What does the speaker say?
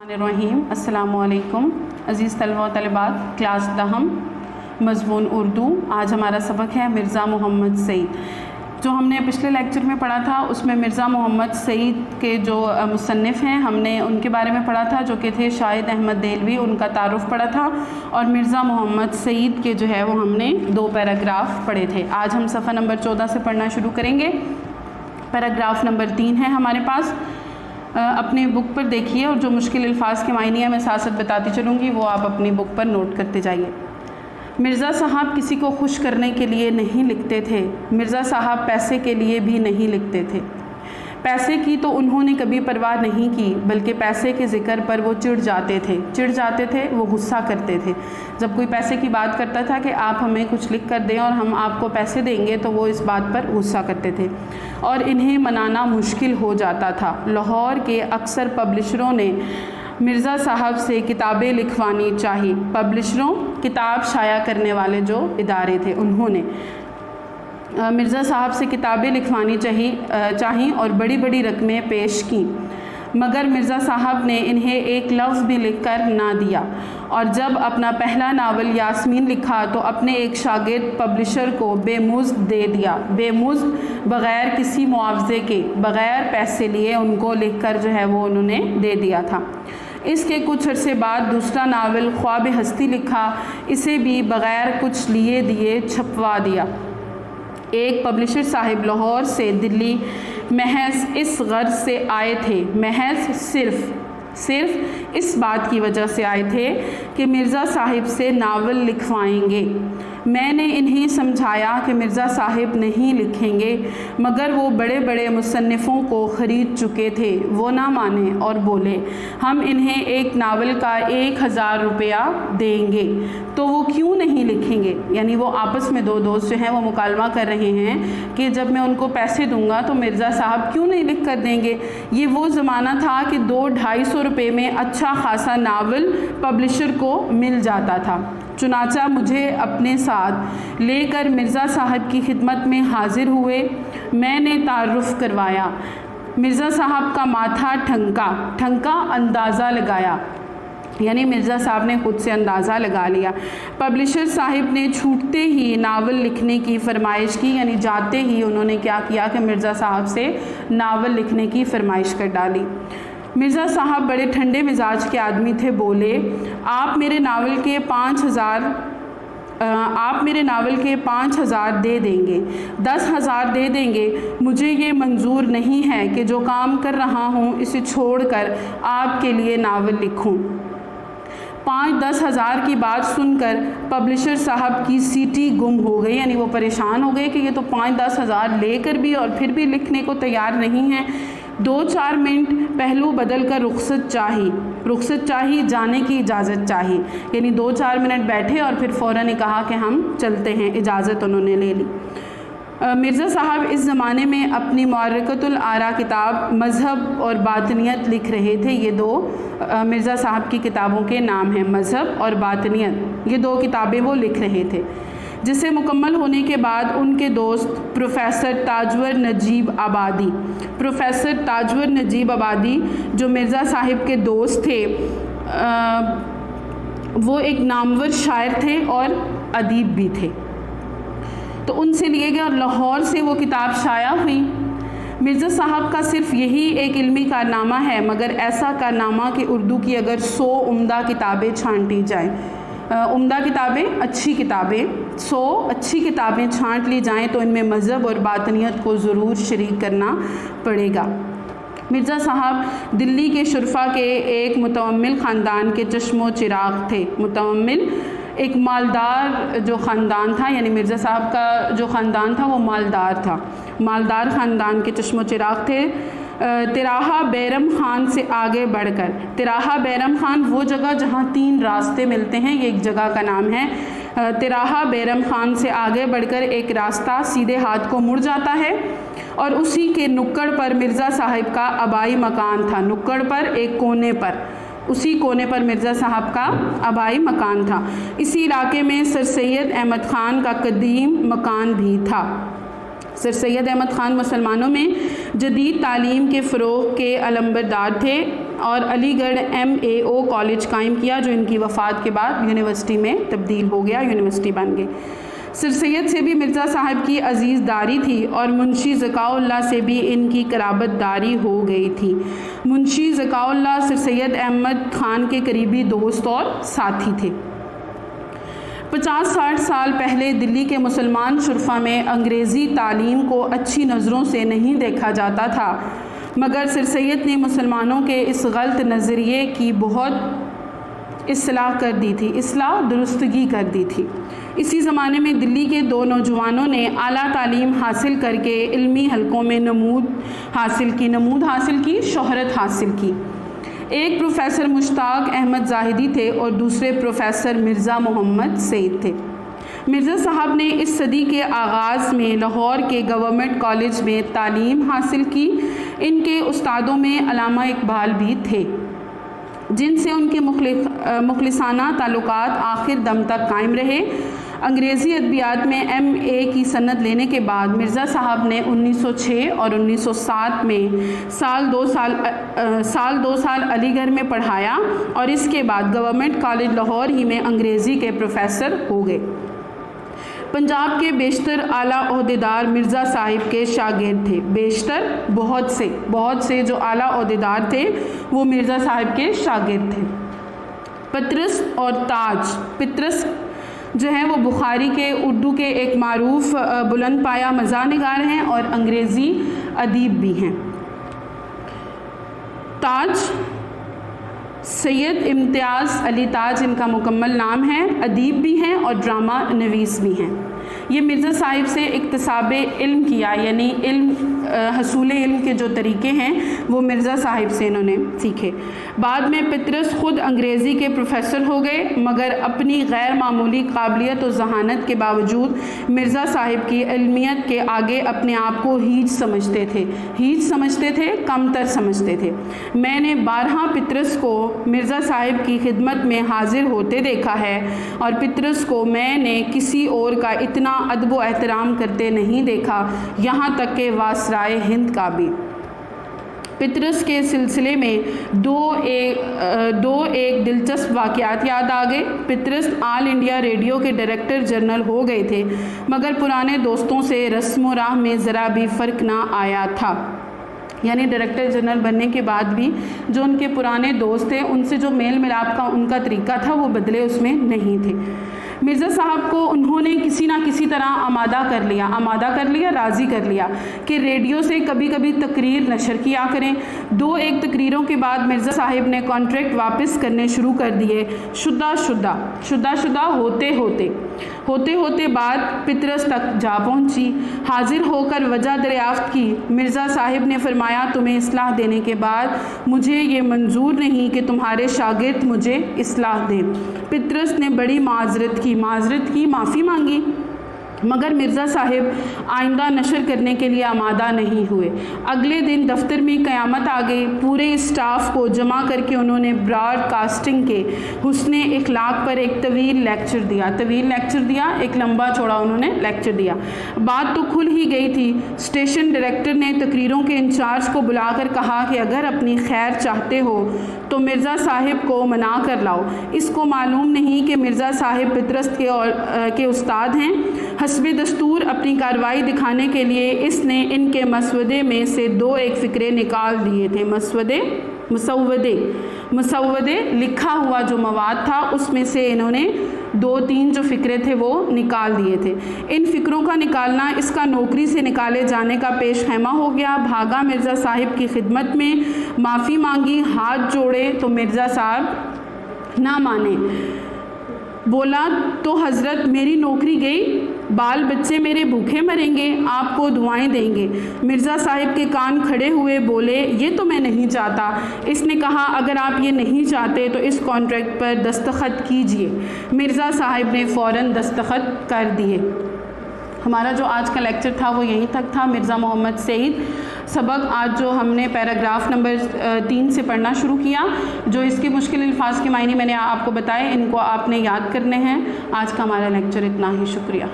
रहीम अस्सलामुअलैकुम अज़ीज़ तलबा व तलबात, क्लास दहम मज़मून उर्दू। आज हमारा सबक है मिर्ज़ा मोहम्मद सईद। जो हमने पिछले लेक्चर में पढ़ा था उसमें मिर्ज़ा मोहम्मद सईद के जो मुसन्निफ़ हैं हमने उनके बारे में पढ़ा था, जो कि थे शाहिद अहमद देलवी, उनका तारुफ़ पढ़ा था। और मिर्ज़ा मोहम्मद सईद के जो है वो हमने 2 पैराग्राफ पढ़े थे। आज हम सफ़ा नंबर 14 से पढ़ना शुरू करेंगे। पैराग्राफ नंबर 3 है हमारे पास। अपने बुक पर देखिए और जो मुश्किल अल्फाज के मायने हैं मैं साथ साथ बताती चलूँगी, वो आप अपनी बुक पर नोट करते जाइए। मिर्ज़ा साहब किसी को खुश करने के लिए नहीं लिखते थे। मिर्ज़ा साहब पैसे के लिए भी नहीं लिखते थे। पैसे की तो उन्होंने कभी परवाह नहीं की, बल्कि पैसे के ज़िक्र पर वो चिढ़ जाते थे, वो गुस्सा करते थे। जब कोई पैसे की बात करता था कि आप हमें कुछ लिख कर दें और हम आपको पैसे देंगे, तो वो इस बात पर गुस्सा करते थे और इन्हें मनाना मुश्किल हो जाता था। लाहौर के अक्सर पब्लिशरों ने मिर्ज़ा साहब से किताबें लिखवानी चाहिए। पब्लिशरों, किताब शाया करने वाले जो इदारे थे, उन्होंने मिर्ज़ा साहब से किताबें लिखवानी चाहिए और बड़ी बड़ी रकमें पेश की, मगर मिर्ज़ा साहब ने इन्हें एक लफ्ज़ भी लिखकर ना दिया। और जब अपना पहला नावल यास्मीन लिखा तो अपने एक शागिर्द पब्लिशर को बेमुज़्द दे दिया। बेमुज़्द, बग़ैर किसी मुआवजे के, बग़ैर पैसे लिए उनको लिखकर जो है वो उन्होंने दे दिया था। इसके कुछ अरसे बाद दूसरा नावल ख्वाब हस्ती लिखा, इसे भी बग़ैर कुछ लिए दिए छपवा दिया। एक पब्लिशर साहिब लाहौर से दिल्ली महज इस गर्ज से आए थे, महज सिर्फ इस बात की वजह से आए थे कि मिर्ज़ा साहिब से नावल लिखवाएंगे। मैंने इन्हें समझाया कि मिर्ज़ा साहिब नहीं लिखेंगे, मगर वो बड़े बड़े मुसन्निफ़ों को ख़रीद चुके थे। वो ना माने और बोले हम इन्हें एक नावल का 1000 रुपया देंगे। तो वो क्यों नहीं लिखेंगे? यानी वो आपस में 2 दोस्त जो हैं वो मुकालमा कर रहे हैं कि जब मैं उनको पैसे दूंगा तो मिर्ज़ा साहब क्यों नहीं लिख कर देंगे। ये वो ज़माना था कि 200-250 रुपये में अच्छा खासा नावल पब्लिशर को मिल जाता था। चुनाचा मुझे अपने साथ लेकर मिर्ज़ा साहब की खिदमत में हाजिर हुए। मैंने तारुफ़ करवाया। मिर्ज़ा साहब का माथा ठनका अंदाज़ा लगाया, यानी मिर्ज़ा साहब ने खुद से अंदाज़ा लगा लिया। पब्लिशर साहिब ने छूटते ही नावल लिखने की फरमाइश की, यानी जाते ही उन्होंने क्या किया कि मिर्ज़ा साहब से नावल लिखने की फरमाइश कर डाली। मिर्ज़ा साहब बड़े ठंडे मिजाज के आदमी थे। बोले आप मेरे नावल के 5000 दे देंगे, 10,000 दे देंगे। मुझे ये मंजूर नहीं है कि जो काम कर रहा हूँ इसे छोड़कर आपके लिए नावल लिखूँ। 5-10 हज़ार की बात सुनकर पब्लिशर साहब की सीटी गुम हो गई, यानी वो परेशान हो गए कि ये तो 5-10 हज़ार लेकर भी और फिर भी लिखने को तैयार नहीं है। 2-4 मिनट पहलू बदल कर रुखसत चाहिए, जाने की इजाज़त चाहिए। यानी 2-4 मिनट बैठे और फिर फ़ौरन ही कहा कि हम चलते हैं, इजाज़त उन्होंने ले ली। मिर्ज़ा साहब इस ज़माने में अपनी मुअर्रक़तुल आरा किताब मज़हब और बातनियत लिख रहे थे। ये 2 मिर्ज़ा साहब की किताबों के नाम हैं, मज़हब और बातनियत। ये 2 किताबें वो लिख रहे थे, जिसे मुकम्मल होने के बाद उनके दोस्त प्रोफ़ेसर ताजवर नजीब आबादी जो मिर्ज़ा साहिब के दोस्त थे, वो एक नामवर शायर थे और अदीब भी थे। तो उनसे लिए गए और लाहौर से वो किताब शाया हुई। मिर्ज़ा साहब का सिर्फ यही एक इल्मी कारनामा है, मगर ऐसा कारनामा कि उर्दू की अगर 100 उम्दा किताबें छांटी जाएँ, उम्दा किताबें, अच्छी किताबें, 100 अच्छी किताबें छांट ली जाएं, तो इनमें मज़हब और बातनियत को ज़रूर शरीक करना पड़ेगा। मिर्ज़ा साहब दिल्ली के शुरफा के एक मुतवम्मिल ख़ानदान के चश्मो चिराग थे। मुतवम्मिल एक मालदार जो ख़ानदान था, यानी मिर्ज़ा साहब का जो ख़ानदान था वो मालदार था। मालदार ख़ानदान के चश्मो चिराग थे। तिराहा बैरम खान से आगे बढ़कर, तिराहा बैरम खान वो जगह जहाँ 3 रास्ते मिलते हैं, ये एक जगह का नाम है। तिराहा बैरम खान से आगे बढ़कर एक रास्ता सीधे हाथ को मुड़ जाता है और उसी के नुक्कड़ पर मिर्ज़ा साहिब का आबाई मकान था। नुक्कड़ पर एक कोने पर, उसी कोने पर मिर्ज़ा साहब का आबाई मकान था। इसी इलाके में सर सैयद अहमद ख़ान का कदीम मकान भी था। सर सैयद अहमद ख़ान मुसलमानों में जदीद तालीम के फ़रोग़ के अलंबरदार थे और अलीगढ़ MAO कॉलेज कायम किया, जो इनकी वफ़ात के बाद यूनिवर्सिटी में तब्दील हो गया, यूनिवर्सिटी बन गई। सर सैयद से भी मिर्ज़ा साहब की अज़ीज़दारी थी और मुंशी ज़काउल्लाह से भी इनकी कराबतदारी हो गई थी। मुंशी ज़काउल्लाह सर सैयद अहमद ख़ान के करीबी दोस्त और साथी थे। 50-60 साल पहले दिल्ली के मुसलमान शुरफा में अंग्रेज़ी तालीम को अच्छी नज़रों से नहीं देखा जाता था, मगर सर सैयद ने मुसलमानों के इस गलत नज़रिए की बहुत इस्लाह कर दी थी, इस्लाह दुरुस्तगी कर दी थी। इसी ज़माने में दिल्ली के 2 नौजवानों ने आला तालीम हासिल करके इल्मी हलकों में नमूद हासिल की, शोहरत हासिल की। एक प्रोफेसर मुश्ताक अहमद ज़ाहिदी थे और दूसरे प्रोफेसर मिर्ज़ा मोहम्मद सईद थे। मिर्ज़ा साहब ने इस सदी के आगाज़ में लाहौर के गवर्नमेंट कॉलेज में तालीम हासिल की। इनके उस्तादों में अल्लामा इकबाल भी थे, जिनसे उनके मुखलिसाना ताल्लुकात आखिर दम तक कायम रहे। अंग्रेज़ी अदबियात में MA की सनद लेने के बाद मिर्ज़ा साहब ने 1906 और 1907 में साल दो साल अलीगढ़ में पढ़ाया और इसके बाद गवर्नमेंट कॉलेज लाहौर ही में अंग्रेज़ी के प्रोफेसर हो गए। पंजाब के बेशतर आला ओहदेदार मिर्ज़ा साहिब के शागिर्द थे। बेशतर बहुत से जो आला ओहदेदार थे वो मिर्ज़ा साहिब के शागिर्द थे। पतरस और ताज, पतरस जो है वो बुखारी के उर्दू के एक मारूफ बुलंद पाया मज़ाह निगार हैं और अंग्रेज़ी अदीब भी हैं। ताज सैयद इम्तियाज़ अली ताज इनका मुकम्मल नाम है, अदीब भी हैं और ड्रामा नवीस भी हैं। ये मिर्ज़ा साहिब से इक्तसाब इल्म किया, यानी हसूल इल्म के जो तरीक़े हैं वो मिर्ज़ा साहिब से इन्होंने सीखे। बाद में पतरस ख़ुद अंग्रेज़ी के प्रोफेसर हो गए, मगर अपनी गैर मामूली काबिलियत और जहानत के बावजूद मिर्ज़ा साहिब की इल्मियत के आगे अपने आप को हीज समझते थे, कमतर समझते थे। मैंने 12 पतरस को मिर्ज़ा साहिब की खिदमत में हाजिर होते देखा है और पतरस को मैंने किसी और का इतना अदब व एहतराम करते नहीं देखा, यहाँ तक कि वासराए हिंद का भी। पतरस के सिलसिले में दो एक दिलचस्प वाक़यात याद आ गए। पतरस ऑल इंडिया रेडियो के डायरेक्टर जनरल हो गए थे, मगर पुराने दोस्तों से रस्म व राह में ज़रा भी फ़र्क ना आया था। यानी डायरेक्टर जनरल बनने के बाद भी जो उनके पुराने दोस्त थे उनसे जो मेल मिलाप का उनका तरीका था वो बदले उसमें नहीं थे। मिर्ज़ा साहब को उन्होंने किसी ना किसी तरह आमादा कर लिया, राज़ी कर लिया कि रेडियो से कभी कभी तकरीर नशर किया करें। 2-1 तकरीरों के बाद मिर्ज़ा साहिब ने कॉन्ट्रैक्ट वापस करने शुरू कर दिए। शुदा होते बात पतरस तक जा पहुंची। हाजिर होकर वजह दरियाफ्त की। मिर्ज़ा साहिब ने फरमाया, तुम्हें इस्लाह देने के बाद मुझे ये मंजूर नहीं कि तुम्हारे शागिर्द मुझे इस्लाह दें। पतरस ने बड़ी माजरत की, माफ़ी मांगी, मगर मिर्ज़ा साहिब आइंदा नशर करने के लिए आमादा नहीं हुए। अगले दिन दफ्तर में क़यामत आ गई। पूरे स्टाफ को जमा करके उन्होंने ब्रॉडकास्टिंग के हुस्ने इखलाक पर एक तवील लेक्चर दिया, एक लंबा चौड़ा उन्होंने लेक्चर दिया। बात तो खुल ही गई थी। स्टेशन डायरेक्टर ने तकरीरों के इंचार्ज को बुलाकर कहा कि अगर अपनी खैर चाहते हो तो मिर्ज़ा साहिब को मना कर लाओ। इसको मालूम नहीं कि मिर्ज़ा साहिब पतरस के उस्ताद हैं। हस्बे दस्तूर अपनी कार्रवाई दिखाने के लिए इसने इनके मसवदे में से 2-1 फ़िक्रे निकाल दिए थे। मुसव्वदे लिखा हुआ जो मवाद था उसमें से इन्होंने 2-3 जो फ़िक्रे थे वो निकाल दिए थे। इन फ़िक्रों का निकालना इसका नौकरी से निकाले जाने का पेश खैमा हो गया। भागा मिर्ज़ा साहिब की खिदमत में, माफ़ी मांगी, हाथ जोड़े तो मिर्ज़ा साहब ना माने। बोला तो हज़रत मेरी नौकरी गई, बाल बच्चे मेरे भूखे मरेंगे, आपको दुआएं देंगे। मिर्ज़ा साहिब के कान खड़े हुए बोले, ये तो मैं नहीं चाहता। इसने कहा, अगर आप ये नहीं चाहते तो इस कॉन्ट्रैक्ट पर दस्तखत कीजिए। मिर्ज़ा साहिब ने फ़ौरन दस्तखत कर दिए। हमारा जो आज का लेक्चर था वो यहीं तक था। मिर्ज़ा मोहम्मद सईद सबक आज जो हमने पैराग्राफ नंबर 3 से पढ़ना शुरू किया, जो इसके मुश्किल अल्फाज के मायने मैंने आपको बताए, इनको आपने याद करने हैं। आज का हमारा लेक्चर इतना ही। शुक्रिया।